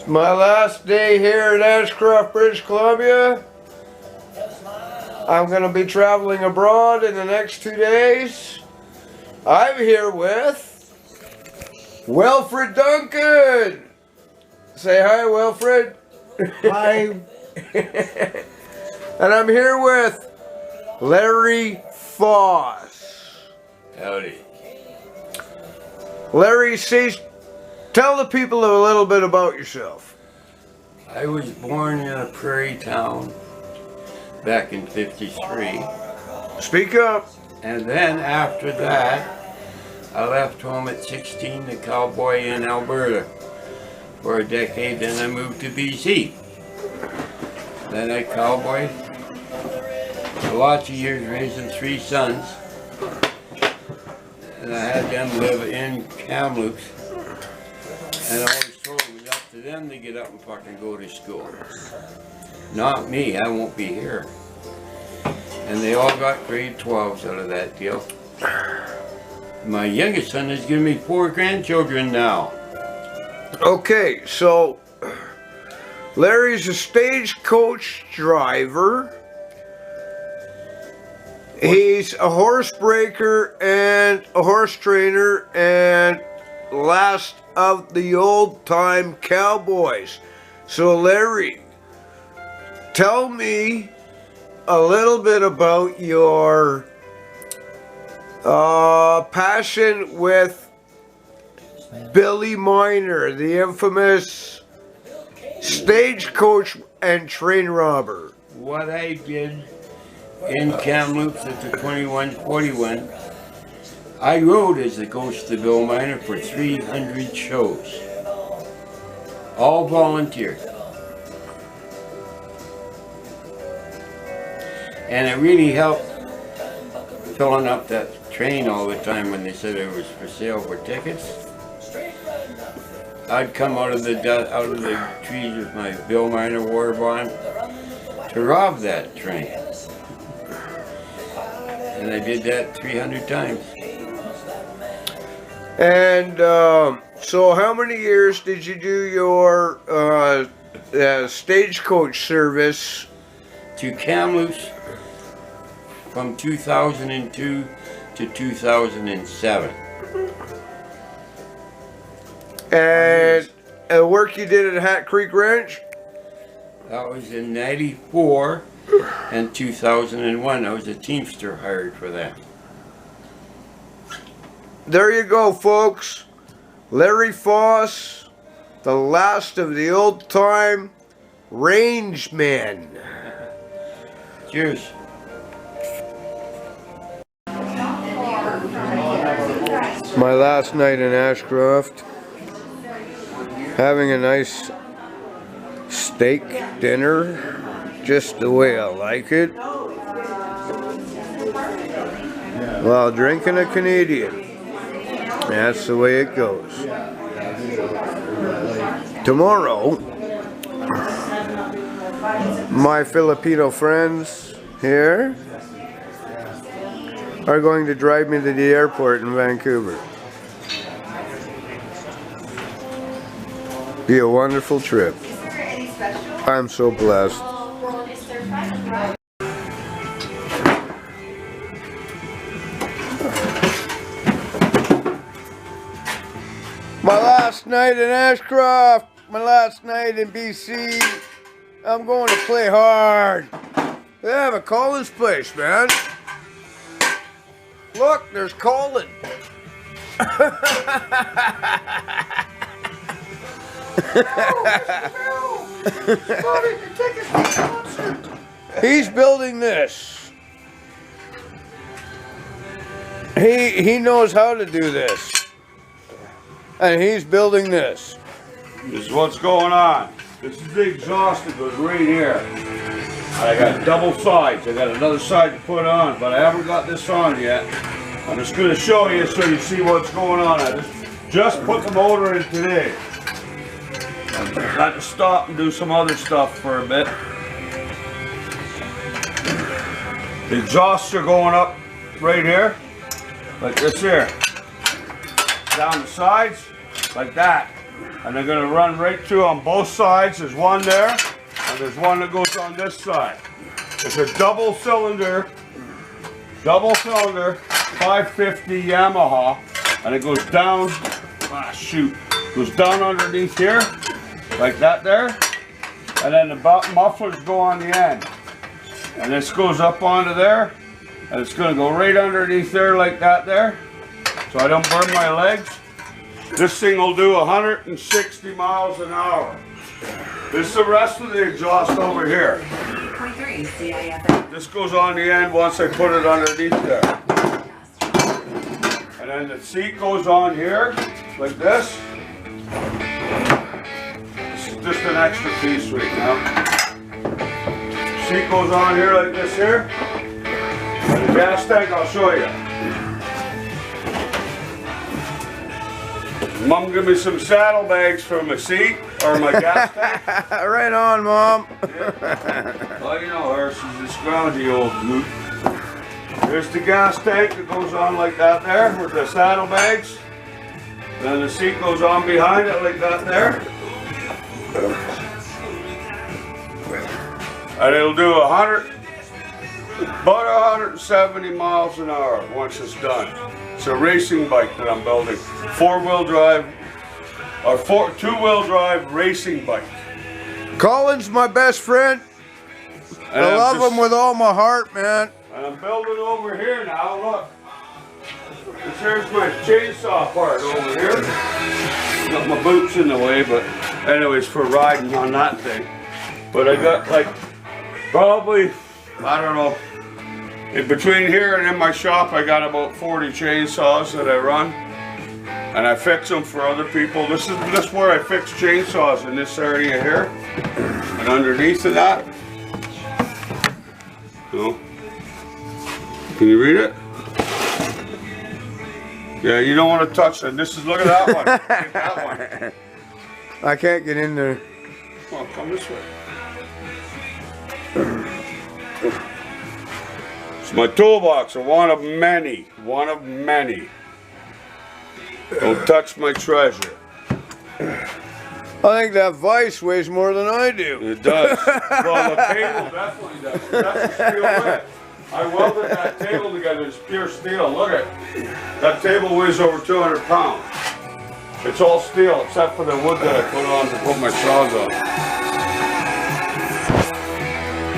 My last day here in Ashcroft, British Columbia. I'm going to be traveling abroad in the next 2 days. I'm here with Wilfred Duncan. Say hi, Wilfred. Hi. And I'm here with Larry Foss. Howdy. Larry, tell the people a little bit about yourself. I was born in a prairie town back in '53. Speak up. And then after that, I left home at 16 to cowboy in Alberta for a decade. Then I moved to BC. Then I cowboyed for lots of years, raising 3 sons. And I had them live in Kamloops. And I always told them it was up to them to get up and fucking go to school. Not me, I won't be here. And they all got grade 12s out of that deal. My youngest son has given me 4 grandchildren now. Okay, so Larry's a stagecoach driver. He's a horse breaker and a horse trainer and last of the old time cowboys. So Larry, tell me a little bit about your passion with Billy Miner, the infamous stagecoach and train robber. What I did in Kamloops at the 2141, I rode as the ghost of Bill Miner for 300 shows. All volunteer. And it really helped filling up that train all the time when they said it was for sale for tickets. I'd come out of the trees with my Bill Miner war bond to rob that train. And I did that 300 times. And so how many years did you do your stagecoach service? To Kamloops from 2002 to 2007. And work you did at Hat Creek Ranch? That was in '94 and 2001. I was a Teamster hired for that. There you go, folks. Larry Foss, the last of the old time range men. Cheers. My last night in Ashcroft, having a nice steak dinner, just the way I like it, while drinking a Canadian. That's the way it goes. Tomorrow, my Filipino friends here are going to drive me to the airport in Vancouver. Be a wonderful trip. I'm so blessed. My last night in Ashcroft, my last night in BC, I'm going to play hard. They have a Colin's place, man. Look, there's Colin. He's building this. He knows how to do this. And he's building this. This is what's going on. This is the exhaust that goes right here. And I got double sides. I got another side to put on, but I haven't got this on yet. I'm just going to show you so you see what's going on. I just put the motor in today. I had to stop and do some other stuff for a bit. The exhausts are going up right here, like this here. Down the sides, like that. And they're gonna run right through on both sides. There's one there, and there's one that goes on this side. It's a double cylinder, 550 Yamaha, and it goes down, goes down underneath here, like that there, and then the mufflers go on the end. And this goes up onto there, and it's gonna go right underneath there like that there, so I don't burn my legs. This thing will do 160 miles an hour. This is the rest of the exhaust over here. This goes on the end once I put it underneath there. And then the seat goes on here, like this. This is just an extra piece right now. Seat goes on here like this here. And the gas tank, I'll show you. Mom give me some saddlebags for my seat or my gas tank. Right on, Mom. Yeah. Well, you know her, she's a scroungy old goot. There's the gas tank that goes on like that there with the saddlebags. Then the seat goes on behind it like that there. And it'll do about 170 miles an hour once it's done. It's a racing bike that I'm building. Four-wheel drive, or two-wheel drive racing bike. Colin's my best friend. And I love him with all my heart, man. And I'm building over here now, look. Here's my chainsaw part over here. Got my boots in the way, but anyways, for riding on that thing. But I got like, probably, I don't know, in between here and in my shop, I got about 40 chainsaws that I run. And I fix them for other people. This is where I fix chainsaws, in this area here. And underneath of that. So, can you read it? Yeah, you don't want to touch it. This is, look at that one. Look at that one. I can't get in there. Come on, come this way. It's my toolbox, one of many. One of many. Don't touch my treasure. I think that vise weighs more than I do. It does. Well, the table definitely does. That's a steel bit. I welded that table together. It's pure steel. Look at it. That table weighs over 200 pounds. It's all steel except for the wood that I put on to put my saws on.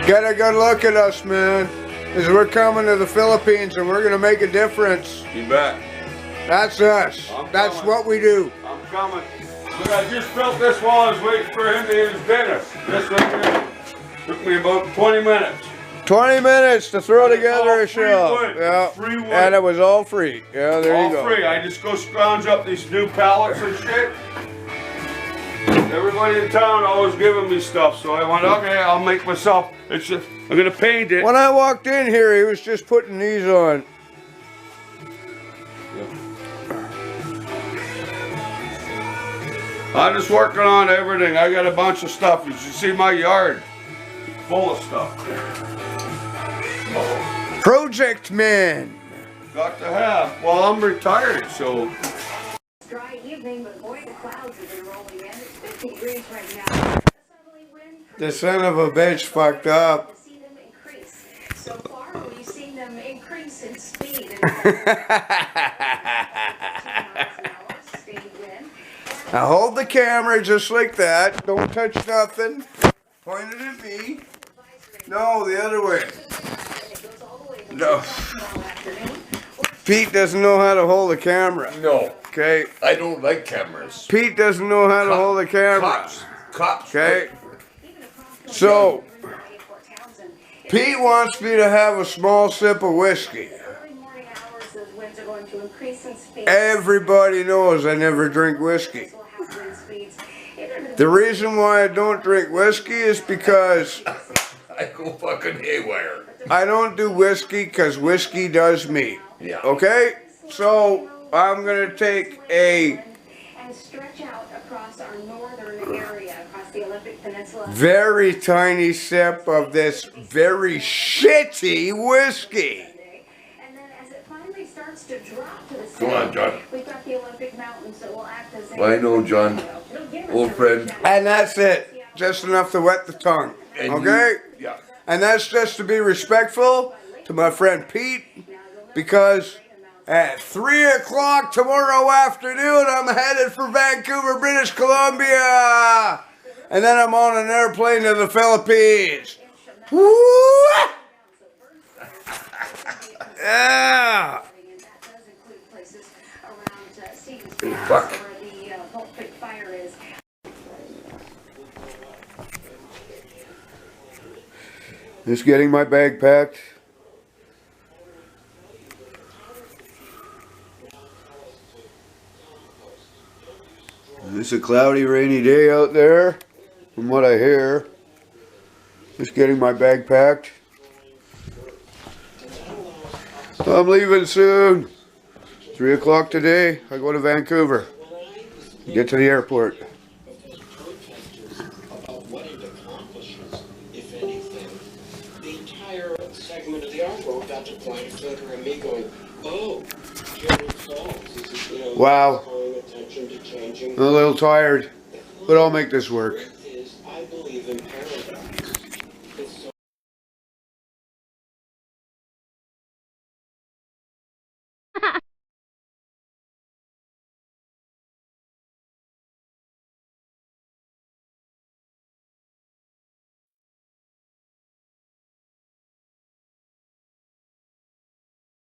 Get a good look at us, man. As we're coming to the Philippines and we're going to make a difference. You bet. That's us. That's what we do. I'm coming. Look, I just built this while I was waiting for him to eat his dinner. This right here. Took me about 20 minutes. 20 minutes to throw together a free shelf. wood. Yeah. Free wood. And it was all free. Yeah, there you go. All free. I just go scrounge up these new pallets and shit. Everybody in town always giving me stuff, so I went, okay, I'll make myself. It's just, I'm gonna paint it. When I walked in here, he was just putting these on. I'm just working on everything. I got a bunch of stuff. You should see my yard. Full of stuff. Project Man. Got to have. Well, I'm retired, so. Dry evening, but boy, the clouds have been rolling in. It's 50 degrees right now. A southerly wind. The son of a bitch fucked up. To see them increase. So far, we've seen them increase in speed. Now hold the camera just like that. Don't touch nothing. Point it at me. No, the other way. No. Pete doesn't know how to hold the camera. No, Okay. I don't like cameras. Pete doesn't know how to hold the camera. Cops. Okay. So, Pete wants me to have a small sip of whiskey. Everybody knows I never drink whiskey. The reason why I don't drink whiskey is because I go fucking haywire. I don't do whiskey because whiskey does me. Yeah. Okay? So, I'm going to take a and stretch out across our northern area, across the Olympic Peninsula. very tiny sip of this very shitty whiskey. And then as it finally starts starts to drop to the Come on, John. We've got the Olympic Mountains that will act as a... I know, John. Old friend. And that's it. Just enough to wet the tongue. And you- Okay? Yeah. And that's just to be respectful to my friend Pete, because at 3 o'clock tomorrow afternoon, I'm headed for Vancouver, British Columbia. And then I'm on an airplane to the Philippines. Woo! Yeah. Fuck. Just getting my bag packed. It's a cloudy, rainy day out there, from what I hear. Just getting my bag packed. I'm leaving soon. 3 o'clock today, I go to Vancouver. Get to the airport. About what it accomplishes, if anything. The entire segment of the artwork got to point a finger at me going, oh, Jerry Falls is, Wow. calling attention to changing. I'm a little tired, but I'll make this work.